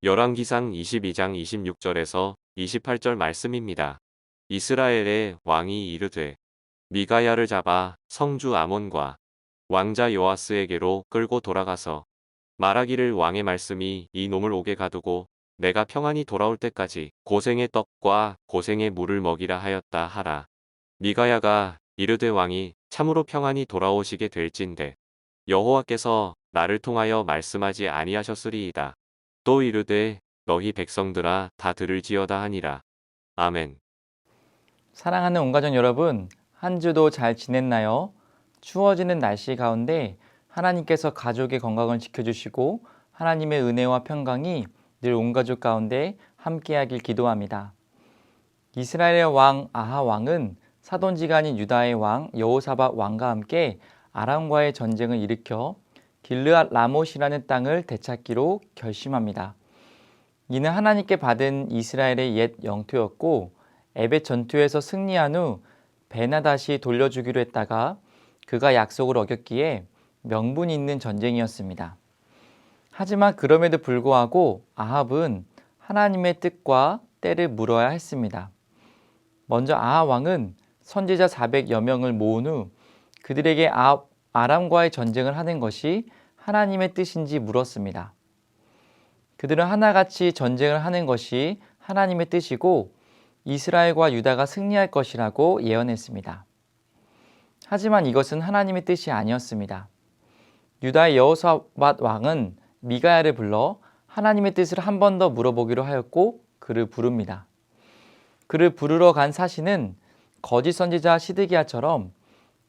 열왕기상 22장 26절에서 28절 말씀입니다. 이스라엘의 왕이 이르되 미가야를 잡아 성주 아몬과 왕자 요아스에게로 끌고 돌아가서 말하기를 왕의 말씀이 이 놈을 옥에 가두고 내가 평안히 돌아올 때까지 고생의 떡과 고생의 물을 먹이라 하였다 하라. 미가야가 이르되 왕이 참으로 평안히 돌아오시게 될진대 여호와께서 나를 통하여 말씀하지 아니하셨으리이다. 또 이르되 너희 백성들아 다 들을지어다 하니라. 아멘. 사랑하는 온가족 여러분, 한 주도 잘 지냈나요? 추워지는 날씨 가운데 하나님께서 가족의 건강을 지켜주시고 하나님의 은혜와 평강이 늘 온가족 가운데 함께하길 기도합니다. 이스라엘의 왕 아하 왕은 사돈지간인 유다의 왕 여호사밧 왕과 함께 아람과의 전쟁을 일으켜 길르앗 라못이라는 땅을 되찾기로 결심합니다. 이는 하나님께 받은 이스라엘의 옛 영토였고 에벳 전투에서 승리한 후 베나닷이 돌려주기로 했다가 그가 약속을 어겼기에 명분이 있는 전쟁이었습니다. 하지만 그럼에도 불구하고 아합은 하나님의 뜻과 때를 물어야 했습니다. 먼저 아합 왕은 선지자 400여 명을 모은 후 그들에게 아람과의 전쟁을 하는 것이 하나님의 뜻인지 물었습니다. 그들은 하나같이 전쟁을 하는 것이 하나님의 뜻이고 이스라엘과 유다가 승리할 것이라고 예언했습니다. 하지만 이것은 하나님의 뜻이 아니었습니다. 유다의 여호사밧 왕은 미가야를 불러 하나님의 뜻을 한 번 더 물어보기로 하였고 그를 부릅니다. 그를 부르러 간 사신은 거짓 선지자 시드기야처럼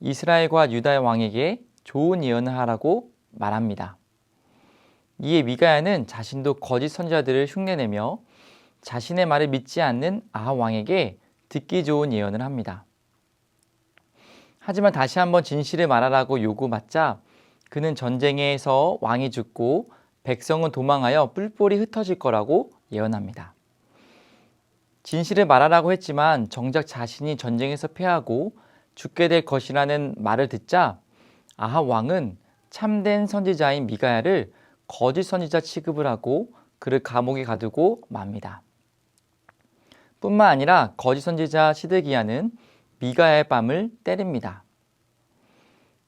이스라엘과 유다의 왕에게 좋은 예언을 하라고 말합니다. 이에 미가야는 자신도 거짓 선지자들을 흉내내며 자신의 말을 믿지 않는 아합 왕에게 듣기 좋은 예언을 합니다. 하지만 다시 한번 진실을 말하라고 요구받자 그는 전쟁에서 왕이 죽고 백성은 도망하여 뿔뿔이 흩어질 거라고 예언합니다. 진실을 말하라고 했지만 정작 자신이 전쟁에서 패하고 죽게 될 것이라는 말을 듣자 아합 왕은 참된 선지자인 미가야를 거짓 선지자 취급을 하고 그를 감옥에 가두고 맙니다. 뿐만 아니라 거짓 선지자 시드기야는 미가야의 뺨을 때립니다.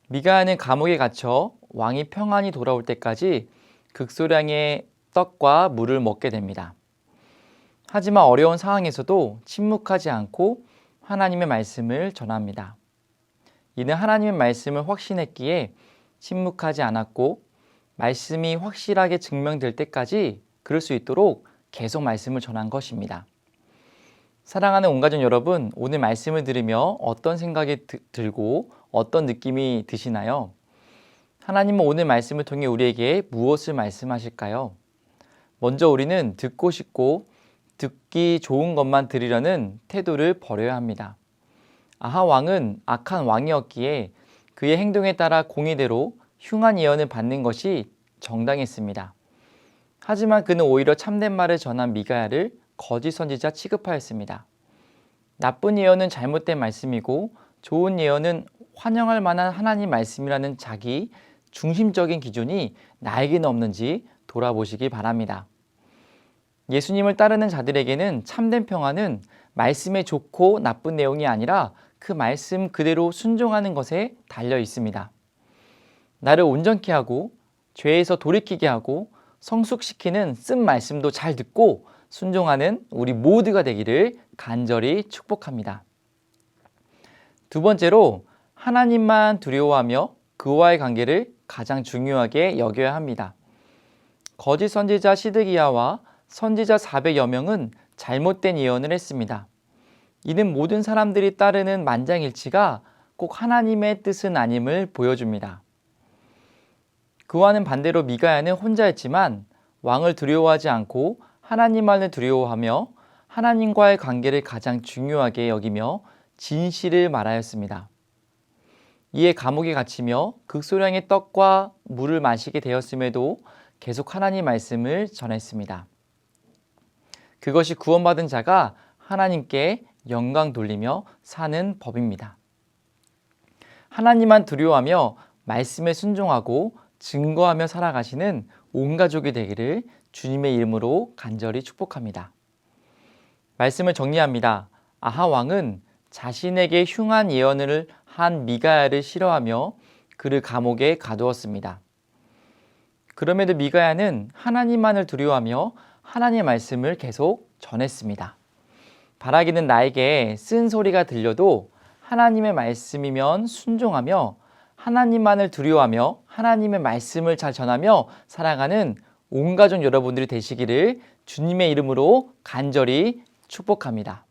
미가야는 감옥에 갇혀 왕이 평안히 돌아올 때까지 극소량의 떡과 물을 먹게 됩니다. 하지만 어려운 상황에서도 침묵하지 않고 하나님의 말씀을 전합니다. 이는 하나님의 말씀을 확신했기에 침묵하지 않았고 말씀이 확실하게 증명될 때까지 그럴 수 있도록 계속 말씀을 전한 것입니다. 사랑하는 온가족 여러분, 오늘 말씀을 들으며 어떤 생각이 들고 어떤 느낌이 드시나요? 하나님은 오늘 말씀을 통해 우리에게 무엇을 말씀하실까요? 먼저 우리는 듣고 싶고 듣기 좋은 것만 들으려는 태도를 버려야 합니다. 아합 왕은 악한 왕이었기에 그의 행동에 따라 공의대로 흉한 예언을 받는 것이 정당했습니다. 하지만 그는 오히려 참된 말을 전한 미가야를 거짓 선지자 취급하였습니다. 나쁜 예언은 잘못된 말씀이고 좋은 예언은 환영할 만한 하나님 말씀이라는 자기 중심적인 기준이 나에게는 없는지 돌아보시기 바랍니다. 예수님을 따르는 자들에게는 참된 평안은 말씀에 좋고 나쁜 내용이 아니라 그 말씀 그대로 순종하는 것에 달려 있습니다. 나를 온전케 하고 죄에서 돌이키게 하고 성숙시키는 쓴 말씀도 잘 듣고 순종하는 우리 모두가 되기를 간절히 축복합니다. 두 번째로 하나님만 두려워하며 그와의 관계를 가장 중요하게 여겨야 합니다. 거짓 선지자 시드기야와 선지자 400여 명은 잘못된 예언을 했습니다. 이는 모든 사람들이 따르는 만장일치가 꼭 하나님의 뜻은 아님을 보여줍니다. 그와는 반대로 미가야는 혼자였지만 왕을 두려워하지 않고 하나님만을 두려워하며 하나님과의 관계를 가장 중요하게 여기며 진실을 말하였습니다. 이에 감옥에 갇히며 극소량의 떡과 물을 마시게 되었음에도 계속 하나님 말씀을 전했습니다. 그것이 구원받은 자가 하나님께 영광 돌리며 사는 법입니다. 하나님만 두려워하며 말씀에 순종하고 증거하며 살아가시는 온 가족이 되기를 주님의 이름으로 간절히 축복합니다. 말씀을 정리합니다. 아하 왕은 자신에게 흉한 예언을 한 미가야를 싫어하며 그를 감옥에 가두었습니다. 그럼에도 미가야는 하나님만을 두려워하며 하나님의 말씀을 계속 전했습니다. 바라기는 나에게 쓴소리가 들려도 하나님의 말씀이면 순종하며 하나님만을 두려워하며 하나님의 말씀을 잘 전하며 살아가는 온 가족 여러분들이 되시기를 주님의 이름으로 간절히 축복합니다.